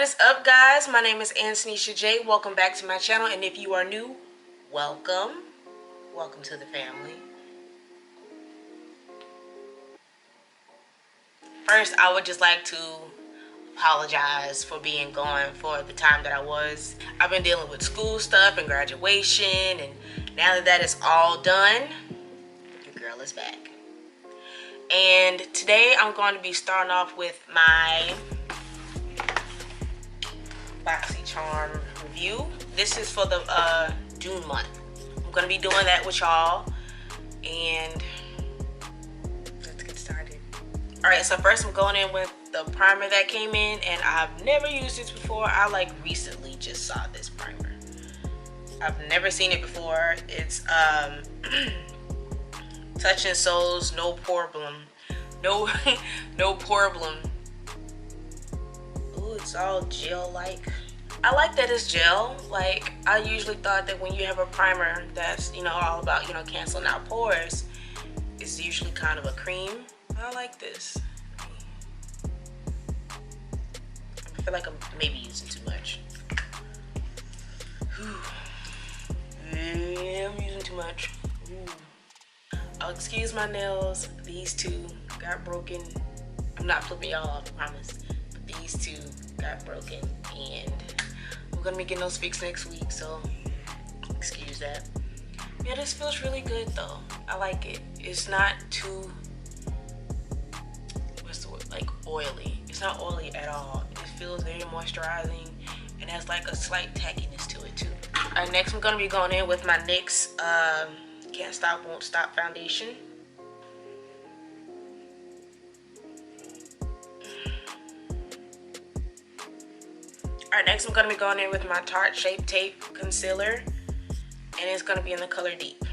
is up, guys? My name is AntaneshiaJay. Welcome back to my channel, and if you are new, welcome to the family. First, I would just like to apologize for being gone for the time that I was. I've been dealing with school stuff and graduation, and now that that is all done, your girl is back. And today I'm going to be starting off with my Boxy Charm review. This is for the June month. I'm going to be doing that with y'all, and let's get started. Alright, so first I'm going in with the primer that came in, and I've never used this before. I like recently just saw this primer. I've never seen it before. It's Touch and Soul's No Poreblem. No Poreblem. Ooh, it's all gel-like. I like that it's gel. Like, I usually thought that when you have a primer that's, you know, all about, you know, canceling out pores, it's usually kind of a cream. I like this. I feel like I'm maybe using too much. Yeah, I'm using too much. Oh, excuse my nails. These two got broken. I'm not flipping y'all off, I promise. But these two got broken, and we're gonna be getting those fixed next week, so excuse that. Yeah, this feels really good though. I like it. It's not too, what's the word, like oily. It's not oily at all. It feels very moisturizing and has like a slight tackiness to it too. Alright, next I'm gonna be going in with my NYX Can't Stop, Won't Stop foundation. Alright, next I'm going to be going in with my Tarte Shape Tape Concealer, and it's going to be in the color Deep.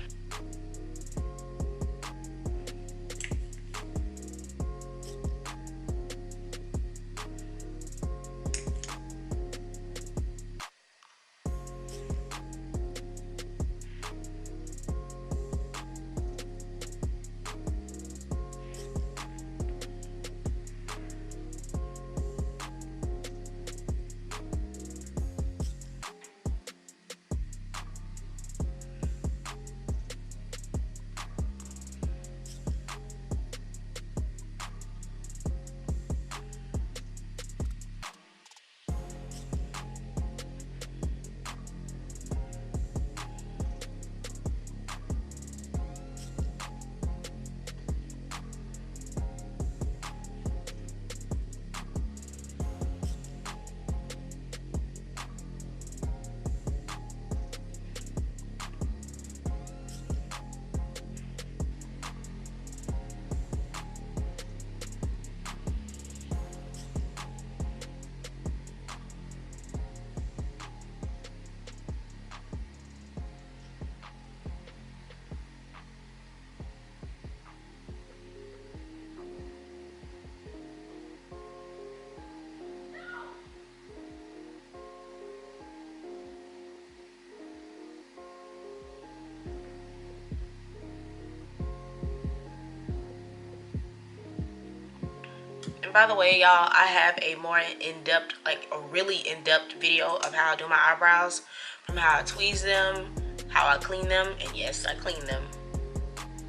And by the way, y'all, I have a more in-depth, like a really in-depth video of how I do my eyebrows, from how I tweeze them, how I clean them, and yes, I clean them.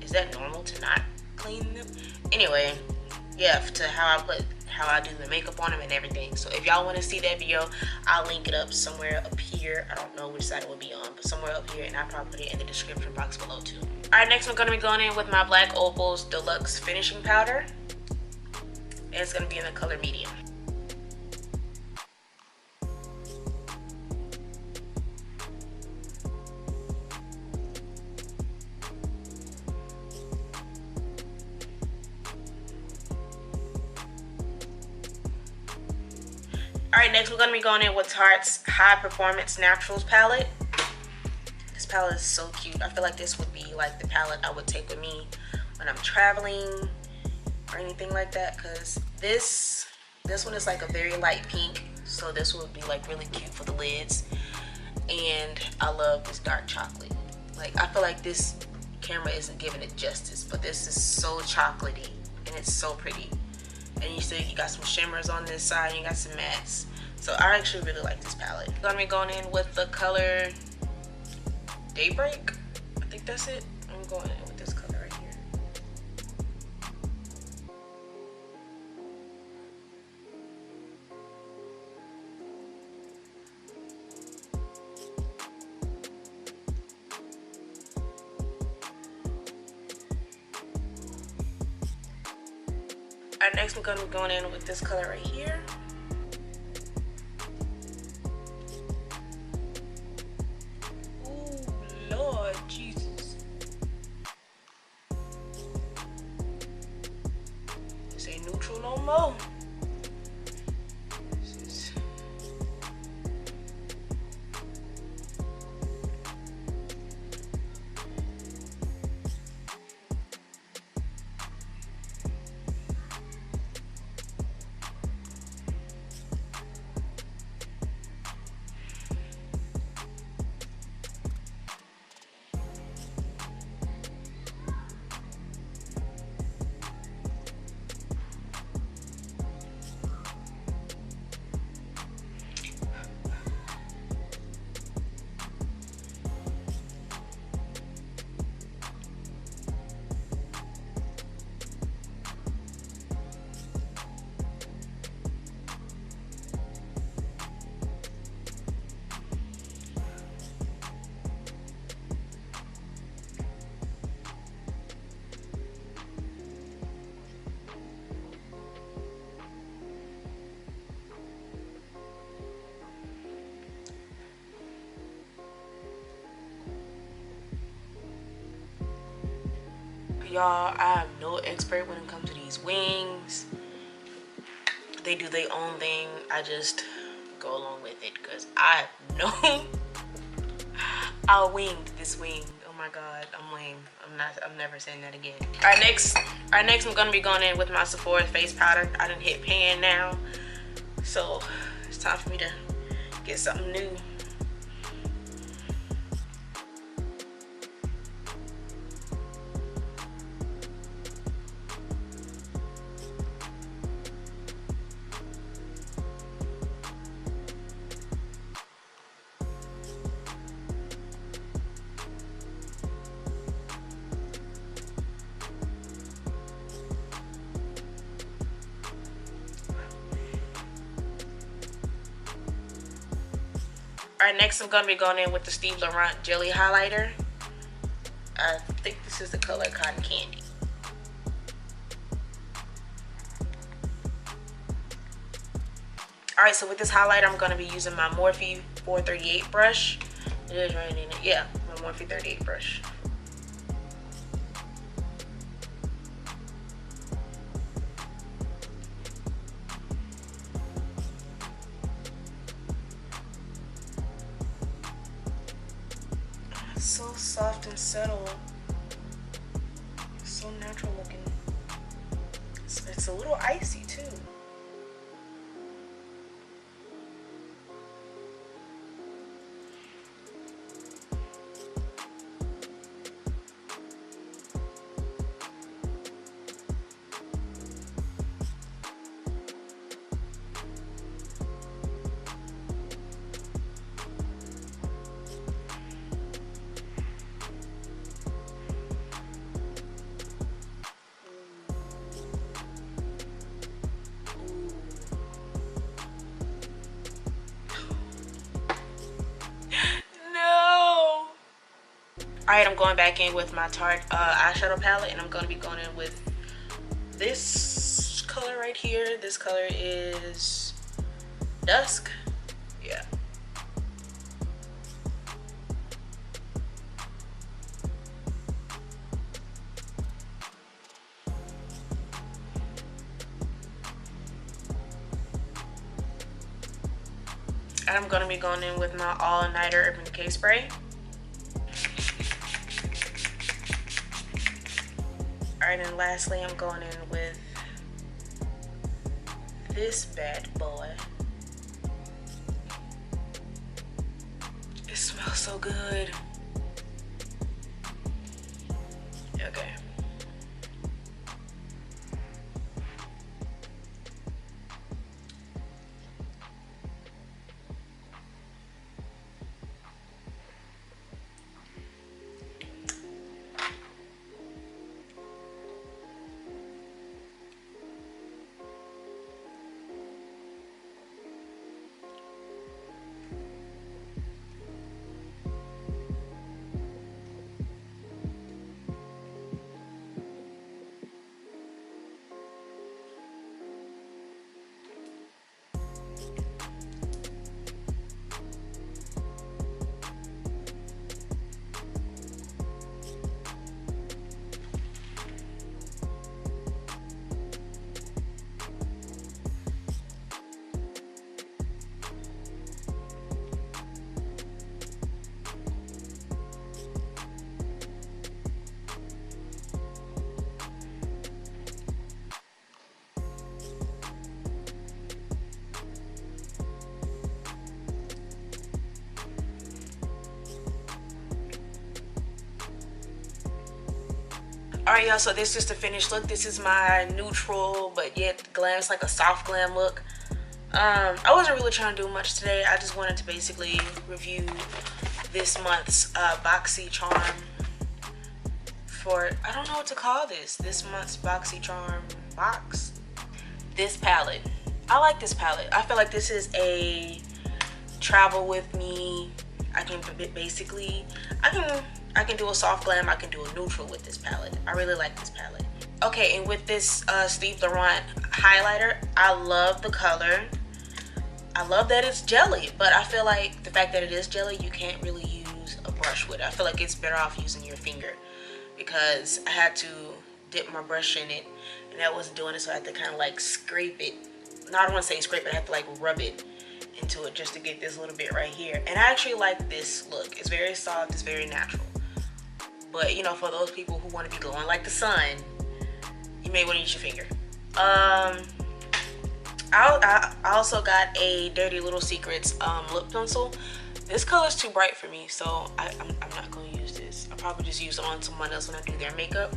Is that normal to not clean them? Anyway, yeah, to how I do the makeup on them and everything. So if y'all want to see that video, I'll link it up somewhere up here. I don't know which side it will be on, but somewhere up here, and I'll probably put it in the description box below too. Alright, next I'm going to be going in with my Black Opal's Deluxe Finishing Powder. And it's going to be in the color Medium. Alright, next we're going to be going in with Tarte's High Performance Naturals palette. This palette is so cute. I feel like this would be like the palette I would take with me when I'm traveling or anything like that, because this one is like a very light pink, so this would be like really cute for the lids. And I love this dark chocolate. Like, I feel like this camera isn't giving it justice, but this is so chocolatey and it's so pretty. And you got some shimmers on this side, and you got some mattes. So I actually really like this palette. I'm gonna be going in with the color Daybreak. I think that's it. I'm going in with this color right here. Alright, next we're gonna be going in with this color right here. Lord Jesus. This ain't neutral no more. This is... Y'all, I am no expert when it comes to these wings. They do their own thing. I just go along with it because I know I winged this wing. Oh my god, I'm lame. I'm never saying that again. Alright, next I'm gonna be going in with my Sephora face powder. I done hit pan now, so it's time for me to get something new. Alright, next I'm going to be going in with the Steve Laurent Jelly Highlighter. I think this is the color Cotton Candy. Alright, so with this highlighter, I'm going to be using my Morphe 438 brush. It is right in it. Yeah, my Morphe 38 brush. So soft and subtle. So natural looking. It's a little icy too. Alright, I'm going back in with my Tarte eyeshadow palette, and I'm going to be going in with this color right here. This color is Dusk. Yeah. And I'm going to be going in with my all-nighter Urban Decay spray. Alright, and lastly, I'm going in with this bad boy. It smells so good. Okay. Alright y'all, so this is the finished look. This is my neutral but yet glam. It's like a soft glam look. I wasn't really trying to do much today. I just wanted to basically review this month's Boxy Charm for, I don't know what to call this month's Boxy Charm box. This palette, I like this palette. I feel like this is a travel with me. I can basically, I can do a soft glam, I can do a neutral with this palette. I really like this palette. Okay, and with this Steve Laurent highlighter, I love the color. I love that it's jelly, but I feel like the fact that it is jelly, you can't really use a brush with it. I feel like it's better off using your finger because I had to dip my brush in it and that wasn't doing it, so I had to kind of like scrape it. No, I don't want to say scrape it, I have to like rub it into it just to get this little bit right here. And I actually like this look. It's very soft, it's very natural. But you know, for those people who want to be glowing like the sun, you may want to use your finger. I also got a Dirty Little Secrets lip pencil. This color is too bright for me, so I'm not going to use this. I'll probably just use it on someone else when I do their makeup.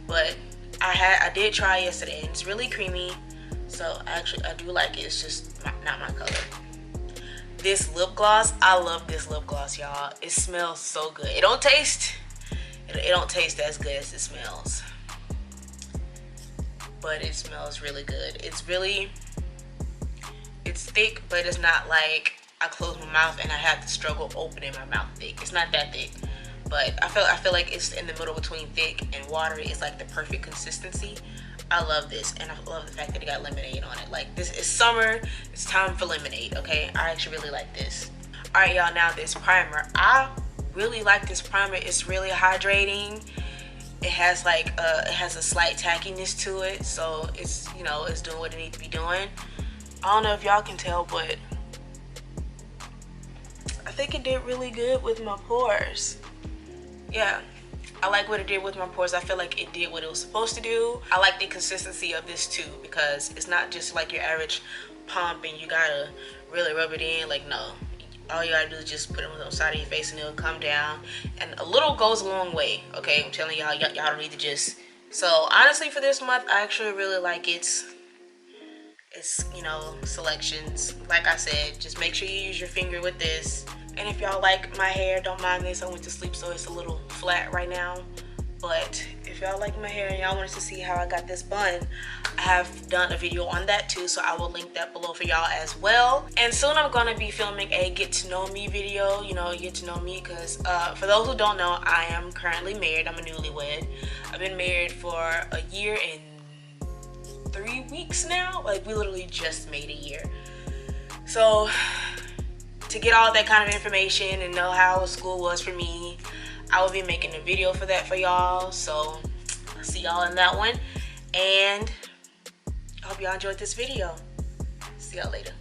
But I did try yesterday and it's really creamy, so I do like it. It's just not my color. This lip gloss, I love this lip gloss, y'all. It smells so good. It don't taste as good as it smells, but it smells really good. It's thick, but it's not like I close my mouth and I have to struggle opening my mouth thick. It's not that thick, but I feel like it's in the middle between thick and watery. It's like the perfect consistency. I love this, and I love the fact that it got lemonade on it. Like, this is summer, it's time for lemonade, okay? I actually really like this. All right, y'all, now this primer. I really like this primer. It's really hydrating. It has like it has a slight tackiness to it, so it's, you know, it's doing what it needs to be doing. I don't know if y'all can tell, but I think it did really good with my pores. Yeah, I like what it did with my pores. I feel like it did what it was supposed to do. I like the consistency of this too, because it's not just like your average pump and you gotta really rub it in. Like, no, all you gotta do is just put it on the side of your face and it'll come down, and a little goes a long way. Okay, I'm telling y'all, y'all don't need to just. So honestly, for this month, I actually really like its you know, selections. Like I said, just make sure you use your finger with this. And if y'all like my hair, don't mind this. I went to sleep, so it's a little flat right now. But if y'all like my hair and y'all wanted to see how I got this bun, I have done a video on that too, so I will link that below for y'all as well. And soon I'm gonna be filming a get to know me video, you know, get to know me, because for those who don't know, I am currently married. I'm a newlywed. I've been married for a year and 3 weeks now. Like, we literally just made a year. So to get all that kind of information and know how school was for me, I will be making a video for that for y'all. So I'll see y'all in that one, and I hope y'all enjoyed this video. See y'all later.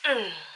Peace.